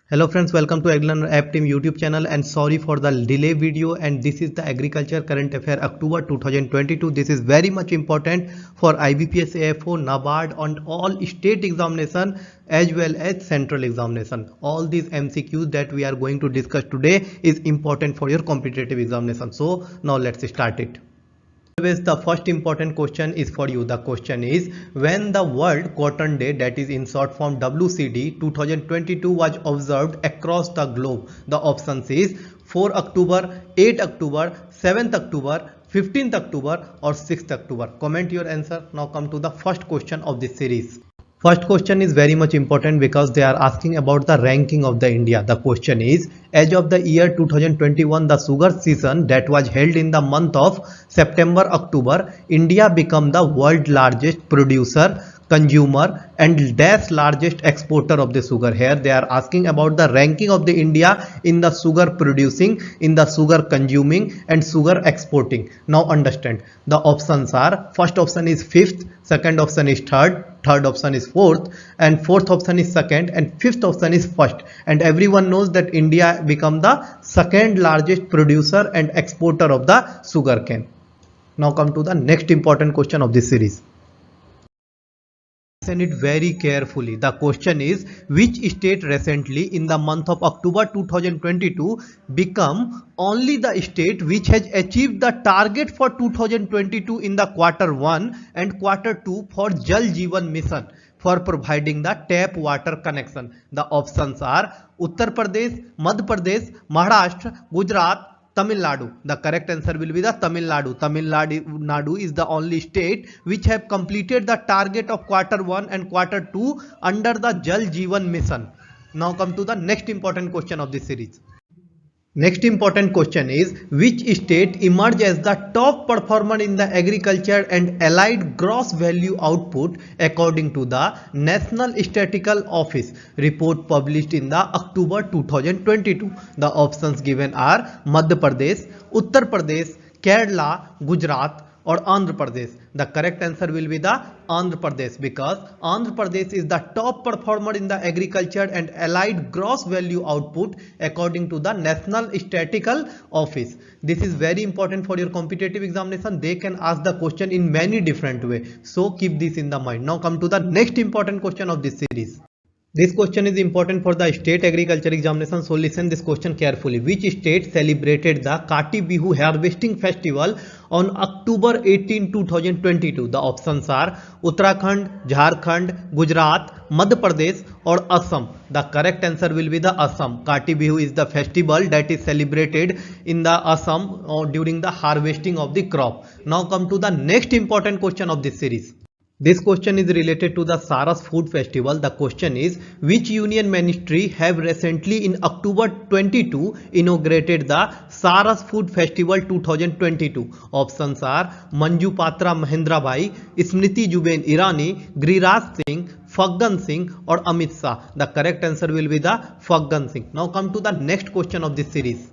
Hello friends, welcome to AgriLearner App Team YouTube channel and sorry for the delay video, and this is the agriculture current affair October 2022. This is very much important for IBPS AFO, NABARD and all state examination as well as central examination. All these MCQs that we are going to discuss today is important for your competitive examination. So now let's start it. The first important question is for you. The question is, when the World Cotton Day, that is in short form WCD 2022, was observed across the globe? The options is 4 October, 8 October, 7th October, 15th October or 6th October. Comment your answer. Now come to the first question of this series. First question is very much important because they are asking about the ranking of the India. The question is, as of the year 2021, the sugar season that was held in the month of September-October, India became the world largest producer, consumer and dash largest exporter of the sugar. Here they are asking about the ranking of the India in the sugar producing, in the sugar consuming and sugar exporting. Now understand, the options are, first option is 5th, second option is 3rd, third option is 4th and fourth option is 2nd and 5th option is 1st. And everyone knows that India become the second largest producer and exporter of the sugar cane. Now come to the next important question of this series. Listen it very carefully. The question is, which state recently in the month of October 2022 become only the state which has achieved the target for 2022 in the quarter 1 and quarter 2 for Jal Jeevan Mission for providing the tap water connection? The options are Uttar Pradesh, Madhya Pradesh, Maharashtra, Gujarat, Tamil Nadu. The correct answer will be the Tamil Nadu. Tamil Nadu is the only state which have completed the target of quarter 1 and quarter 2 under the Jal Jeevan Mission. Now come to the next important question of this series. Next important question is, which state emerged as the top performer in the agriculture and allied gross value output according to the National Statistical Office report published in the October 2022? The options given are Madhya Pradesh, Uttar Pradesh, Kerala, Gujarat or Andhra Pradesh. The correct answer will be the Andhra Pradesh, because Andhra Pradesh is the top performer in the agriculture and allied gross value output according to the National Statistical Office. This is very important for your competitive examination. They can ask the question in many different ways. So keep this in the mind. Now come to the next important question of this series. This question is important for the state agriculture examination, so listen this question carefully. Which state celebrated the Kati Bihu harvesting festival on October 18, 2022? The options are Uttarakhand, Jharkhand, Gujarat, Madhya Pradesh or Assam. The correct answer will be the Assam. Kati Bihu is the festival that is celebrated in the Assam during the harvesting of the crop. Now come to the next important question of this series. This question is related to the Saras Food Festival. The question is, which union ministry have recently in October 22 inaugurated the Saras Food Festival 2022? Options are Manju Patra Mahendra Bhai, Smriti Jubain Irani, Giriraj Singh, Faggan Singh or Amit Shah. The correct answer will be the Faggan Singh. Now come to the next question of this series.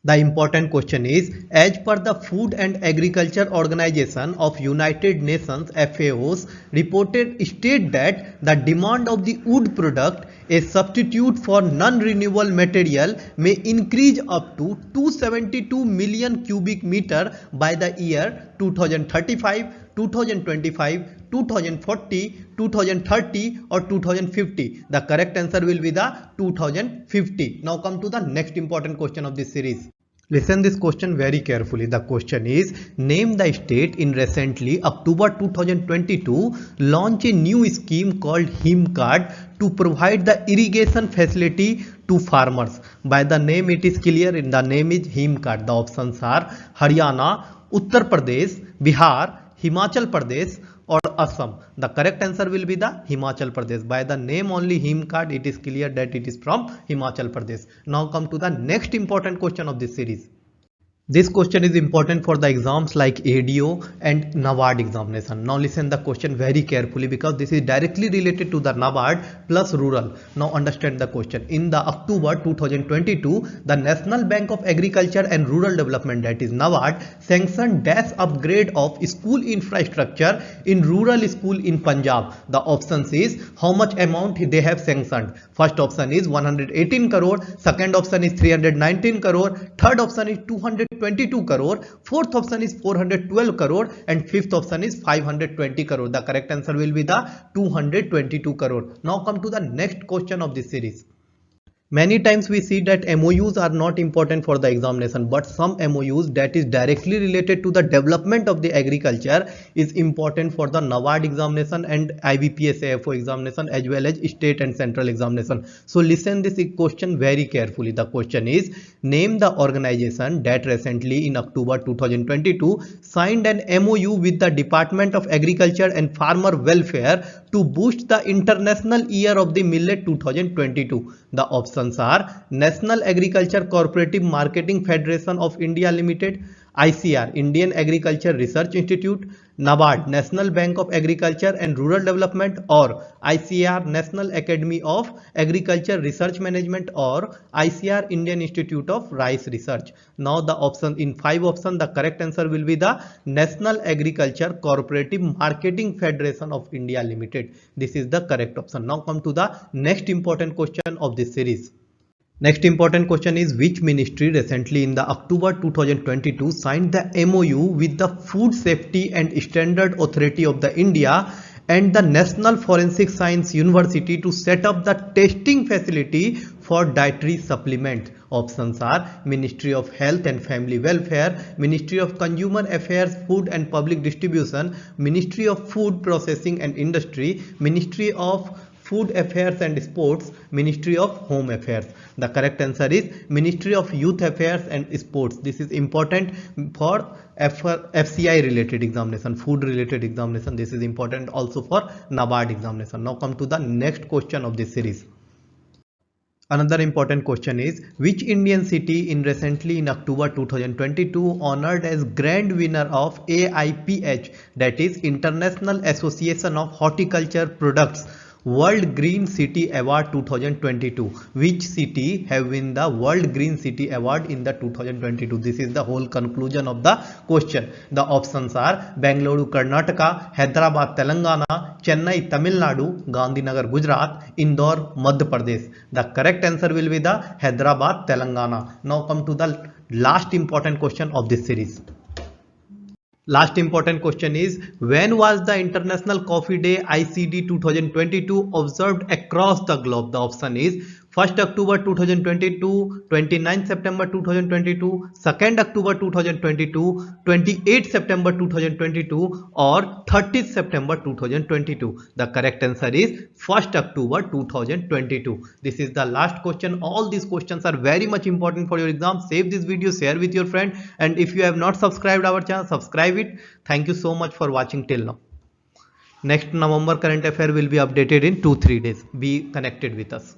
The important question is, as per the Food and Agriculture Organization of United Nations FAO's reported state that the demand of the wood product, a substitute for non-renewable material, may increase up to 272 million cubic meter by the year 2035, 2025, 2040, 2030 or 2050. The correct answer will be the 2050. Now come to the next important question of this series. Listen this question very carefully. The question is, name the state in recently October 2022 launch a new scheme called HIM card to provide the irrigation facility to farmers. By the name it is clear, in the name is HIM card. The options are Haryana, Uttar Pradesh, Bihar, Himachal Pradesh or Assam. The correct answer will be the Himachal Pradesh. By the name only HIM card, it is clear that it is from Himachal Pradesh. Now come to the next important question of this series. This question is important for the exams like ADO and NABARD examination. Now listen the question very carefully because this is directly related to the NABARD plus rural. Now understand the question. In the October 2022, the National Bank of Agriculture and Rural Development, that is NABARD, sanctioned dash upgrade of school infrastructure in rural school in Punjab. The options is how much amount they have sanctioned. First option is 118 crore, second option is 319 crore, third option is 222 crore, fourth option is 412 crore, and fifth option is 520 crore. The correct answer will be the 222 crore. Now come to the next question of this series. Many times we see that MOUs are not important for the examination, but some MOUs that is directly related to the development of the agriculture is important for the NABARD examination and IBPS AFO examination as well as state and central examination. So listen this question very carefully. The question is, name the organization that recently in October 2022 signed an MOU with the Department of Agriculture and Farmer Welfare to boost the International Year of the Millet 2022. The options are National Agriculture Cooperative Marketing Federation of India Limited, ICR, Indian Agriculture Research Institute, NABARD, National Bank of Agriculture and Rural Development, or ICR, National Academy of Agriculture Research Management, or ICR, Indian Institute of Rice Research. Now the option in 5 options, the correct answer will be the National Agriculture Cooperative Marketing Federation of India Limited. This is the correct option. Now come to the next important question of this series. Next important question is, which ministry recently in the October 2022 signed the MOU with the Food Safety and Standard Authority of the India and the National Forensic Science University to set up the testing facility for dietary supplement. Options are Ministry of Health and Family Welfare, Ministry of Consumer Affairs, Food and Public Distribution, Ministry of Food Processing and Industry, Ministry of Food Affairs and Sports, Ministry of Home Affairs. The correct answer is Ministry of Youth Affairs and Sports. This is important for FCI related examination, food related examination. This is important also for NABARD examination. Now come to the next question of this series. Another important question is, which Indian city in recently in October 2022 honored as grand winner of AIPH, that is International Association of Horticulture Products World Green City Award 2022. Which city have won the World Green City Award in the 2022? This is the whole conclusion of the question. The options are Bengaluru, Karnataka, Hyderabad, Telangana, Chennai, Tamil Nadu, Gandhinagar, Gujarat, Indore, Madhya Pradesh. The correct answer will be the Hyderabad, Telangana. Now come to the last important question of this series. Last important question is, when was the International Coffee Day ICD 2022 observed across the globe? The option is 1st October 2022, 29th September 2022, 2nd October 2022, 28th September 2022, or 30th September 2022. The correct answer is 1st October 2022. This is the last question. All these questions are very much important for your exam. Save this video, share with your friend, and if you have not subscribed our channel, subscribe it. Thank you so much for watching till now. Next November current affair will be updated in 2-3 days. Be connected with us.